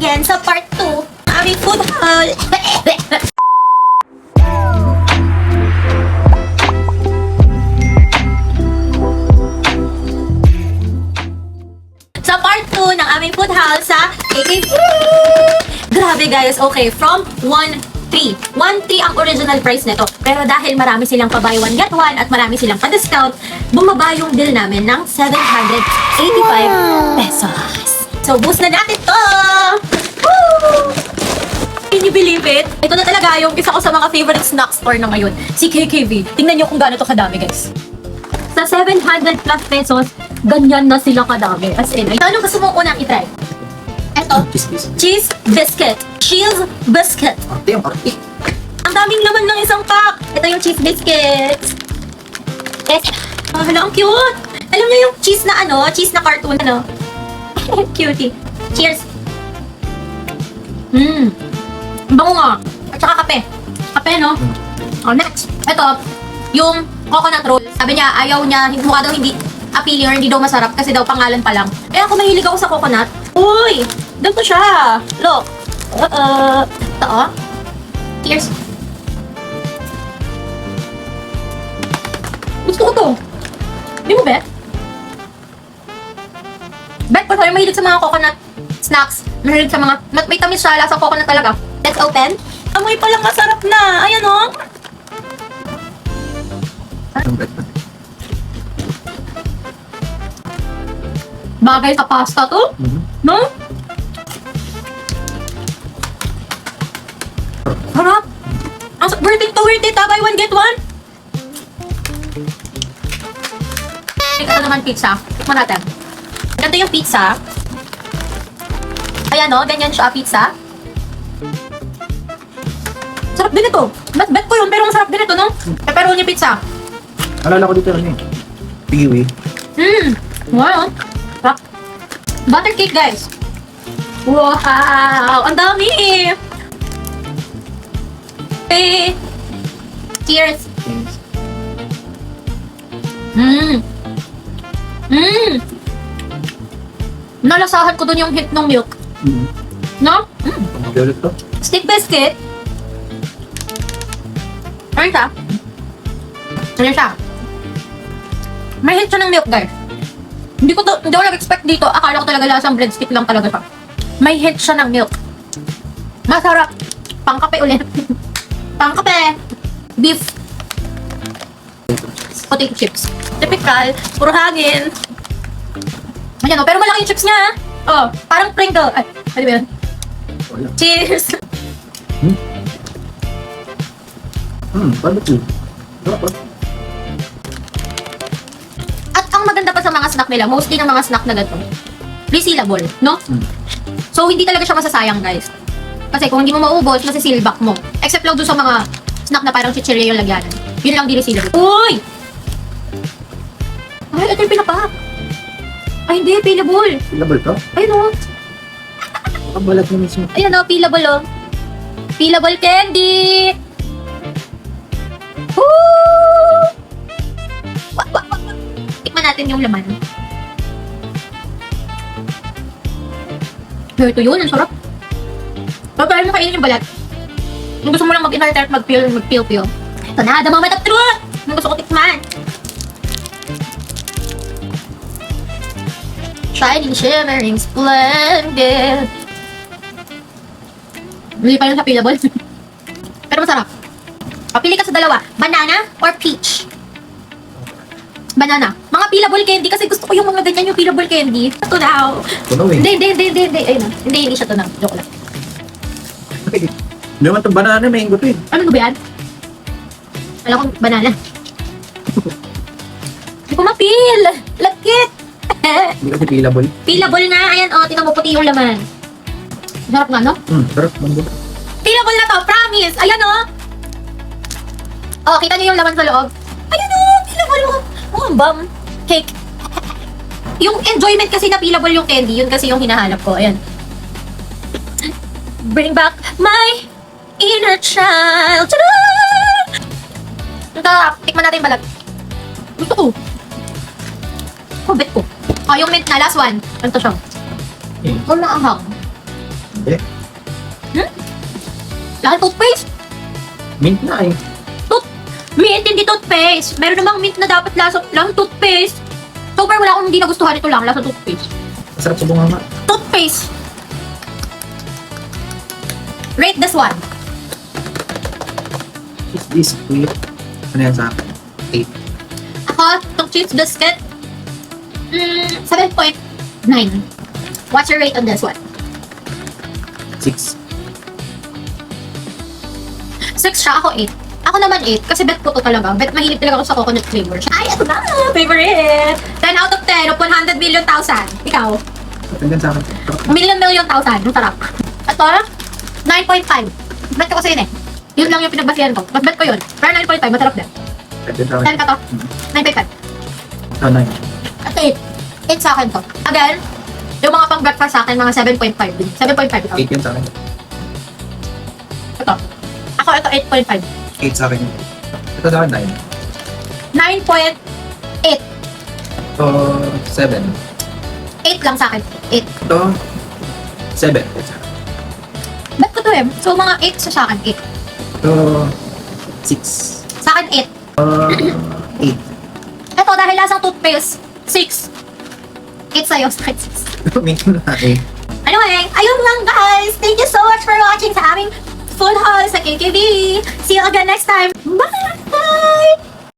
again sa part 2 ng aming food haul. Sa part 2 ng aming food haul sa KK. Grabe guys, okay, from 1-3. 1-3 ang original price nito. Pero dahil marami silang pa-buy one get one at marami silang pa-discount, bumaba yung bill namin ng 785 pesos. So, boost na natin to! Woo! Can you believe it? Ito na talaga yung isa ko sa mga favorite snack store na ngayon, si KKV. Tingnan nyo kung gaano to kadami, guys. Sa 700 plus pesos, ganyan na sila kadami. As in, ito anong gusto mong unang itry? Ito, cheese biscuit. Cheese biscuit. Arte yung arte. Ang daming laman ng isang pack. Ito yung cheese biscuits. Yes. Oh, hala, ang cute. Alam niyo yung cheese na ano, cheese na cartoon, ano? Cutie. Cheers. Bango nga. At saka kape. Kape, no? Oh, next. Ito, yung coconut roll. Sabi niya, ayaw niya, mukha daw hindi appealing or hindi daw masarap kasi daw pangalan pa lang. Eh ako mahilig ako sa coconut. Uy! Ganito siya. Look. Ito, oh. Cheers. Gusto ko to. Hindi mo, Bet? Bet, pa tayo mahilig sa mga coconut snacks. Mahilig sa mga, may tamis siya, lasang coconut talaga. Let's open. Amoy pa lang masarap na. Ayan, oh. Bagay sa pasta to? No? Harap! Ang worth it to worth it, buy one get one. Ito naman pizza. Tikman natin. Ganito yung pizza. Ayan o, ganyan siya pizza. Sarap din ito. Bet ko yun, pero masarap din ito, no? Pepperoni pizza. Alala ko dito ano eh. Piwi. Wow. Sarap. Butter cake, guys. Wow! Ang dami! Okay. Cheers! Nalasahan ko dun yung hint ng milk. No? Violet to. Stick biscuit. Ano siya? Ano siya? May hint siya ng milk, guys. Hindi ko nag-expect dito. Akala ko talaga lasang breadstick lang talaga siya. May hint siya ng milk. Masarap. Pangkape ulit. Pangkape. Beef. Potato chips. Typical. Puro hangin. Ayan o. Pero malaki yung chips niya. Oh, parang Pringle. Ay, ano ba yun? Cheers. Barbecue. Sarap ah. At ang maganda pa sa mga snack nila, mostly ng mga snack na gato, resealable, no? So, hindi talaga siya masasayang, guys. Kasi kung hindi mo maubos, masiseal back mo. Except lang doon sa mga snack na parang chichirya yung lagyanan. Yun lang di resealable. Uy! Ay, ito yung pinapak. Ay, hindi, peelable. Peelable to? Ayun o. Ang balat na mismo. Ayun o, peelable o. Peelable candy! Woo! Wak. Tikman natin yung laman. Ito yun, ang sarap. Pagkain mo kainin yung balat. Kung gusto mo lang mag-inhalter at mag-peel. Ito na, the moment of truth! Ang gusto ko tikman. Shining, shimmering, splendid. Hindi pa yun sa peelable. Pero masarap. Papili ka sa dalawa, banana or peach? Banana. Mga peelable candy kasi gusto ko yung mga ganyan yung peelable candy. Tunaw. Tunaw eh. Hindi. Ayun na. Hindi siya tunaw. Joke lang. Hindi naman itong banana, may ingot eh. Ano ba yan? Alam ko, banana. Hindi ko ma-peel. Lagkit. Hindi kasi peelable. Peelable nga. Ayan, oh. Tingnan mo puti yung laman. Sarap nga, no? Sarap. Mango. Peelable na to. Promise. Ayan, oh. Oh, kita niyo yung laman sa loob. Ayan, oh. Peelable, oh. Oh, ang bam. Cake. Yung enjoyment kasi na peelable yung candy. Yun kasi yung hinahanap ko. Ayan. Bring back my inner child. Tadaan! Ito, tikman natin yung balat. Gusto ko. Oh, bet ko. Oh, yung mint na, last one. Ano to siya? Eh. Oh, naahang. Hindi. Lahat toothpaste? Mint na eh. Mint, hindi toothpaste. Meron namang mint na dapat lasang toothpaste. So far, wala akong hindi nagustuhan ito lang, lasa toothpaste. Masarap sa bunganga. Toothpaste. Rate this one. Cheese biscuit. Ano yan sa akin? 8. Ako, itong cheese biscuit, 7.9. What's your rate on this one? 6. 6 siya, ako 8. Ako naman 8, kasi bet ko to talaga. Bet mahilig talaga ako sa coconut flavor. Ay, ito na! Favorite! 10 out of 10 of 100 million thousand. Ikaw? Hanggang sa akin. Million thousand. Ang sarap. Ito, 9.5. Bet ko kasi yun eh. Yun lang yung pinagbasihan ko. Mas bet ko yun. Pero 9.5, masarap din. Hanggang sa 10 akin. ka to. 9.5. Ah, 9. Ito 8. 8 sa akin to. Again, yung mga pang-breakfast sa akin, mga 7.5 din. 7.5 ito. 8 yan sa akin. Ito. Ako, ito 8.5. 8 sa akin. Ito sa akin 9. 9.8. Ito 7. 8 lang sa akin. 8. Ito 7. Bet ko to eh. So, mga 8 sa akin. 8. Ito 6. Sa akin, 8. 8. Ito, dahil lasang toothpaste, 6. 8 sa'yo, sa akin 6. Mint na eh. Anyway, ayun lang guys. Thank you so much for watching sa aming full haul sa KKB. See you again next time. Bye!